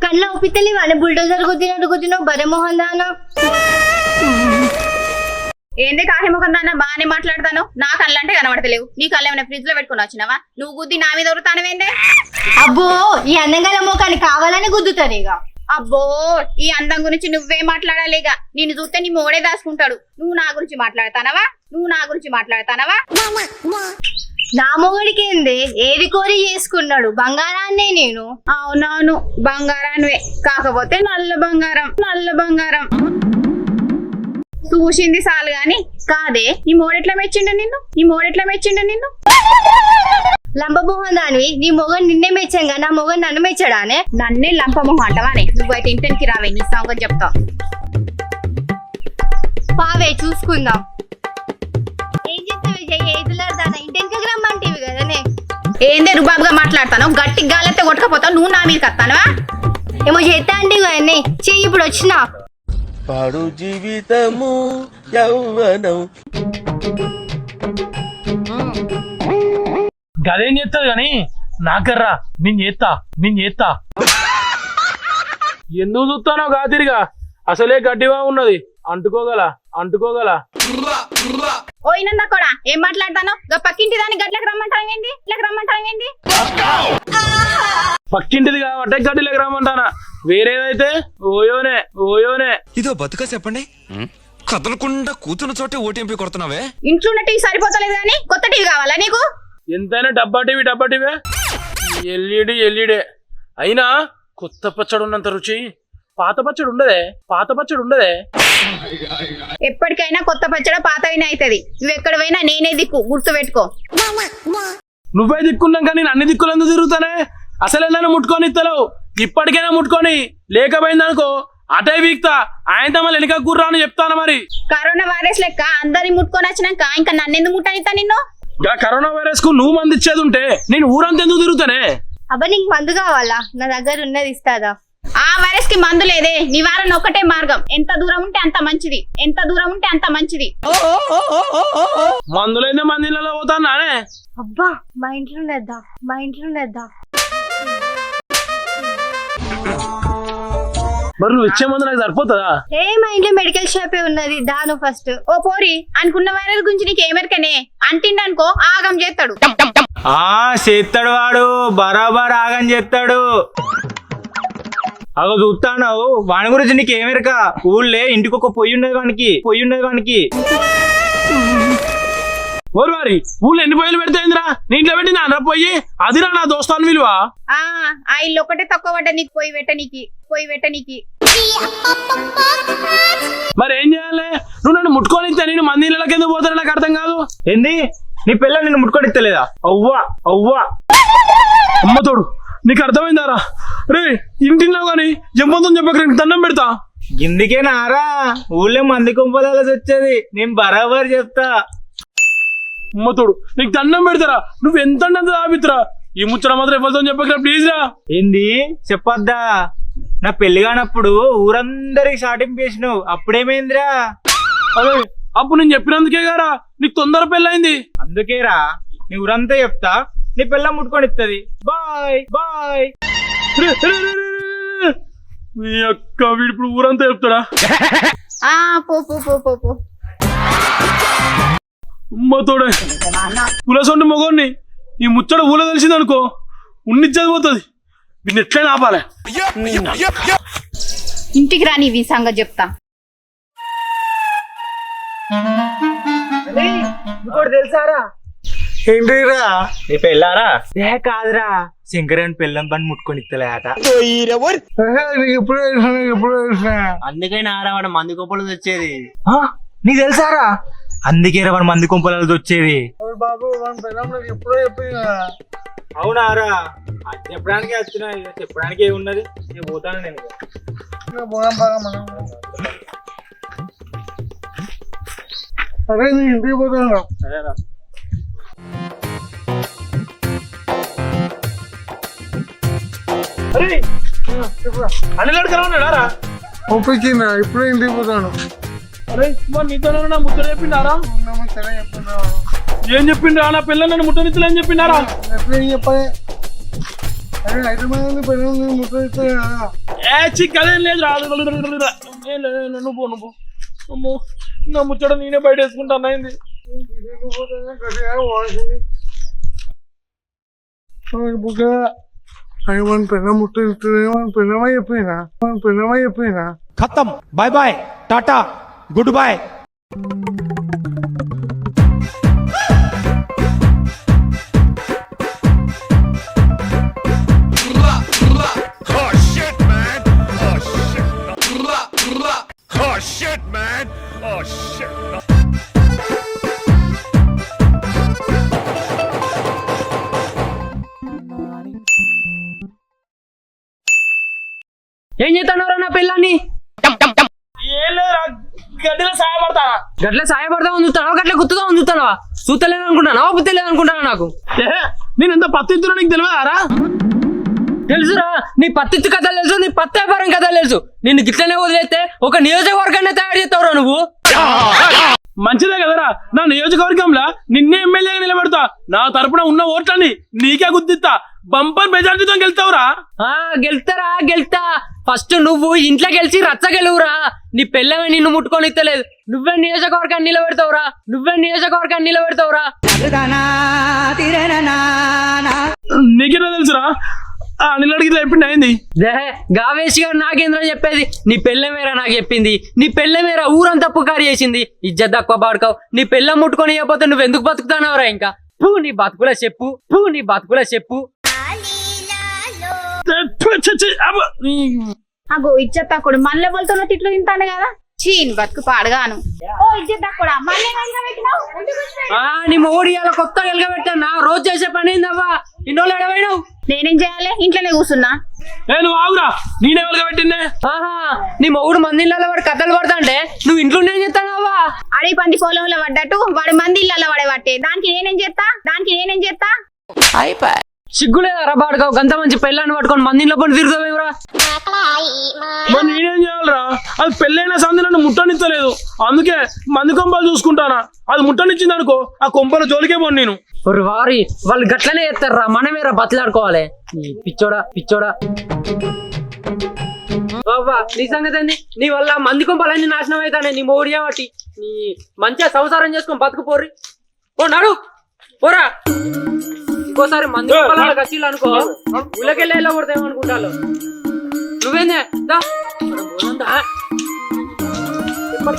కళ్ళ ఒప్పితేలి వాళ్ళ బుల్డోజర్ గుద్దినట్టు బరమోహన్ దానా. ఏంది కాహిముఖం దాన్న బాగానే మాట్లాడతాను. నా కళ్ళు అంటే కనబడతలేవు. నీ కళ్ళు ఏమైనా ఫ్రిడ్జ్ లో పెట్టుకుని వచ్చినావా? నువ్వు గుద్ది నా మీద దొరుకుతానవేందే? అబ్బో ఈ అందంగా మోకాన్ని కావాలని గుద్దుతారు ఇక. అబ్బో ఈ అందం గురించి నువ్వే మాట్లాడాలిగా. నిన్ను చూస్తే నీ మోడే దాచుకుంటాడు. నువ్వు నా గురించి మాట్లాడతానవా? నా మొగడికి ఏంది ఏది కోరి చేసుకున్నాడు బంగారాన్నే నేను. అవునవును బంగారానివే, కాకపోతే నల్ల బంగారం. చూసింది చాలు గాని కాదే ఈ మోడెట్లా మెచ్చిండు నిన్ను? లంబమోహన్ దానివి నీ మొగన్ నిన్నే మెచ్చంగా నా మొగన్ నన్ను మెచ్చడానే. నన్నే లంపమోహం అంటవానే. నువ్వైతే ఇంటికి రావే, నీ సంగతి చెప్తా. పావే చూసుకుందాం. ఏం చెప్తావు విజయ్? ఎదులాడదానా ఇంటికి రమ్మంటివి కదనే. ఏందే రుబాబుగా మాట్లాడతాను? గట్టి గాలెత్తే కొట్టకపోతావు. నువ్వు నా మీదకి వస్తానవా? ఏమో చేస్తా అంటే కదనే. చెయ్యి ఇప్పుడు వచ్చినా పాడు జీవితము యౌవనం. గదేం చేస్తుంది కానీ నాకర్రా నేను చేస్తా. ఎందుకు చూస్తానో కాతిరిగా అసలే గడ్డివా ఉన్నది. అంటుకోగల ఓయినందా కూడా ఏం మాట్లాడతాను? పక్కింటి దాన్ని గట్లకి రమ్మంటావేంది? పక్కింటిది కాబట్టి గడ్డిలోకి రమ్మంటానా. వేరేదైతే ఓయోనే ఇదో బతుక చెప్పండి. కదలకుండా కూతున్న చోటే ఓటీఎంపీ కొడుతున్నావే. ఇంట్లో ఉన్న టీవీ సరిపోతలేదు కానీ కొత్త టీవీ కావాలా నీకు? ఎంతైనా డబ్బా టీవీ ఎల్ఈడే అయినా కొత్త పచ్చడి ఉన్నంత రుచి పాత పచ్చడి ఉండదే. ఎప్పటికైనా కొత్త పచ్చడి పాతవినే అవుతుంది. నువ్వెక్కడ పోయినా నేనే దిక్కు, గుర్తు పెట్టుకో. నువ్వే దిక్కున్నాక నేను అన్ని దిక్కులు ఎందుకు తిరుగుతానే? అసలే నన్ను ముట్టుకొని ఇస్తలేవు. ఇప్పటికైనా ముట్టుకొని లేకపోయిందనుకో అటే వీక్తా. ఆయనతో మళ్ళీ వెనక గుర్రా అని చెప్తాను. మరి కరోనా వైరస్ లెక్క అందరిని ముట్టుకొని వచ్చినాక ఇంకా నన్నెందుకు ముట్టనిస్తా నిన్ను? కరోనా వైరస్ కు నువ్వు మంది ఇచ్చేది ఉంటే నేను ఊరంతా ఎందుకు తిరుగుతానే? అబ్బా నీకు మందు కావాలా? నా దగ్గర ఉన్నది ఇస్తాదా? ఆ వైరస్ కి మందు లేదే. నివారణ ఒకటే మార్గం. ఎంత దూరం ఉంటే అంత మంచిది. మందులైతే మందిలో పోతాను నానే. అబ్బా మా ఇంట్లో ఉన్నద్దా. మరి నువ్వు ఇచ్చే మందు నాకు సరిపోతుందా? మా ఇంట్లో మెడికల్ షాపే ఉన్నది. దాను ఫస్ట్. ఓ పోరి, అనుకున్న వైరస్ గురించి నీకు ఏమెరకనే? అంటిండనుకో ఆగం చేస్తాడు. చేస్తాడు వాడు, బరాబర్ ఆగం చేస్తాడు. అగో చూస్తాను వాని గురించి నీకు ఏమెరక? ఊళ్ళే ఇంటికి ఒక పొయ్యి ఉన్నది వానికి. ఓరు వారి ఊళ్ళో ఎన్ని పొయ్యిలు పెడతాయిందిరా? నీ ఇంట్లో పెట్టింది అన్న పొయ్యి అదిరా నా దోస్తాను విలువ. ఆ ఇల్లు ఒకటే తక్కువ పడ్డ నీకు పొయ్యి పెట్టనీకి. మరి ఏం చేయాలి? నువ్వు నన్ను ముట్టుకొని ఇస్తే నేను మంది ఇళ్ళకి ఎందుకు పోతాను నాకు అర్థం కాదు. ఏంది నీ పిల్ల నిన్ను ముట్టుకొని ఇస్తలేదా? అవ్వా అమ్మతోడు నీకు అర్థమైందారా? రే ఇంటిలో గాని జంపంతో చెప్పక నీకు దండం పెడతా. ఇందుకే నారా ఊళ్ళో మంది కుంపలాల వచ్చేది. నేను బరాబర్ చెప్తా. అమ్మతోడు నీకు దండం పెడతారా? నువ్వు ఎంత ఆపిత్రా? ఈ ముచ్చట మాత్రం ఎవరితో చెప్పకరా ప్లీజ్ రా. ఏంది చెప్పొద్దా? నా పెళ్లి కానప్పుడు ఊరందరికి షాటింగ్ చేసినావు, అప్పుడేమైందిరా? అదే అప్పుడు నేను చెప్పినందుకే గారా నీకు తొందర పెళ్ళైంది. అందుకేరా నీ ఊరంతా చెప్తా, నీ పిల్ల ముట్టుకొని ఇస్తుంది. బాయ్. మీ అక్క వీడు ఇప్పుడు ఊరంతా చెప్తాడా? పో. అమ్మతోడే పులసొండి మొగోడిని ఈ ముచ్చట ఊళ్ళో తెలిసింది అనుకో ఉన్నిచ్చేది పోతుంది. వీడిని ఎట్లయినా ఆపాలి. ఇంటికి రాని ఈ సంగతి చెప్తా. తెలుసారా? ఏంటిరా నీ పెళ్ళారా? కాదురా, శంకరన్ పెళ్ళం పని ముట్టుకొని ఇస్తలేట. అందుకైనా ఆడవాడు మంది గొప్పలు వచ్చేది. నీకు తెలుసారా? అందుకే వాడు మంది కుంపలది వచ్చేది. అవునారా? చెప్పడానికి వచ్చిన చెప్పడానికి ఏమున్నది? నేను పోతాను. నేను ఇంటికి పోతాను. సరేరా. అనిలాడు కలవన్నాడా? ఒప్పించిందా? ఇప్పుడే ఇంటికి పోతాను. అరే మరి నీతో ముద్ర చెప్పిండారా? ఏం చెప్పిండ్రా? నా పిల్లలు నన్ను ముట్టనిత్తలే అని చెప్పిండారా? ఎప్పుడేం చెప్పాలి? అరే హైదరాబాద్ పిల్లలు ముట్టనిస్తా చిక్కదేం లేదు రా నువ్వు నా ముచ్చట నేనే బయట వేసుకుంటాను అయింది. మన పెన్న ముట్టేమో పెన్నమై చెప్పినా ఖతం. Bye bye, tata, goodbye. ఏం చేస్తానవరా నా పిల్లని? ఏం లేదురా, గడ్డిలో సాయపడతానా. గట్ల సాయపడతా ఉంచుతావా, గట్ల గుర్తుగా ఉంచుతావా? చూతలేదు అనుకుంటానా, బుద్ధలేదు అనుకుంటానా? నాకు నేను ఎంత పత్తిస్తున్నా నీకు తెలియదారా? తెలుసురా, నీ పత్తి కథలు తెలుసు, నీ పత్తి వ్యాపారం కథలు తెలుసు. నిన్ను గిట్లనే వదిలేస్తే ఒక నియోజకవర్గాన్ని తయారు చేస్తావురా నువ్వు. మంచిదే కదరా, నా నియోజకవర్గంలో నిన్నే ఎమ్మెల్యేగా నిలబెడతా. నా తరపున ఉన్న ఓట్లని నీకే గుర్తిస్తా. బంపర్ మెజార్టీతో గెలుతావురా. గెలుతారా, గెలుతా. ఫస్ట్ నువ్వు ఇంట్లో గెలిచి రచ్చ గెలువురా. నీ పెళ్ళమే నిన్ను ముట్టుకొని ఇస్తలేదు. నువ్వే నియోజకవర్గాన్ని నిలబెడతావురా. నీకేనా తెలుసురా? నిన్నడికి ఇట్లా చెప్పిండి అయింది. గావేష్ గారు నాకేంద్ర చెప్పేది? నీ పెళ్ళమేరా నాకు చెప్పింది. నీ పెళ్ళమేరా ఊరంతా పుకారు చేసింది. ఇజ్జత్ తక్కువ పాడుకోవు. నీ పెళ్ళం ముట్టుకొని ఇవ్వకపోతే నువ్వు ఎందుకు బతుకుతానవరా? ఇంకా నీ బతుకుల చెప్పు. అగో ఇచ్చేత్తక్కుడు మళ్ళీ బోల్తో తిట్లు తింటాను కదా. చీన్ బతుకు పాడగాను. ఓ ఇచ్చేత్తక్కుడా మళ్ళీ నీ మొగుడు ఇవాళ కొత్త వెలగబెట్టా. రోజు చేసే పని ఏందవ్వా? ఇన్నోళ్ళు ఎడవైనావు. నేనేం చేయాలి? ఇంట్లోనే కూర్చున్నా. నువ్వు ఆగురా, నేనే వెలగబెట్టిందే. నీ మొగుడు మందిళ్ళలో వాడు కథలు పడతా అంటే నువ్వు ఇంట్లో ఏం చేస్తానవ్వా? అడవి పంది పొలంలో పడ్డట్టు వాడు మంది ఇళ్ళలో పడే పట్టే. దానికి నేనేం చేస్తా? సిగ్గులేదా బాడుకావు? గంత మంచి పెళ్ళాన్ని పట్టుకొని మందిలో పని తిరుగుతావేమరా? మరి నేనేం చేయాలరా? అది పెళ్ళైన సంది నన్ను ముట్టనిచ్చలేదు. అందుకే మంది కొంపలు చూసుకుంటానా. అది ముట్టనిచ్చింది అనుకో, ఆ కొంపల జోలికే పోను నేను. వారి వాళ్ళు గట్లనే చేస్తారా, మనమేరా బతలాడుకోవాలి. పిచ్చోడా బాబా, నీ సంగతి ఏంది? నీ వల్ల మంది కొంపలన్నీ నాశనం అవుతానే. నీ మొగుడు కాబట్టి నీ మంచిగా సంసారం చేసుకొని బతుకుపోర్రి. ఓ నడు పోరా. ఇంకోసారి మంది కచ్చిళ్ళు అనుకో, ఉలకెళ్ళి ఎలా కొడతామనుకుంటాను. నువ్వేందే ఇప్పటి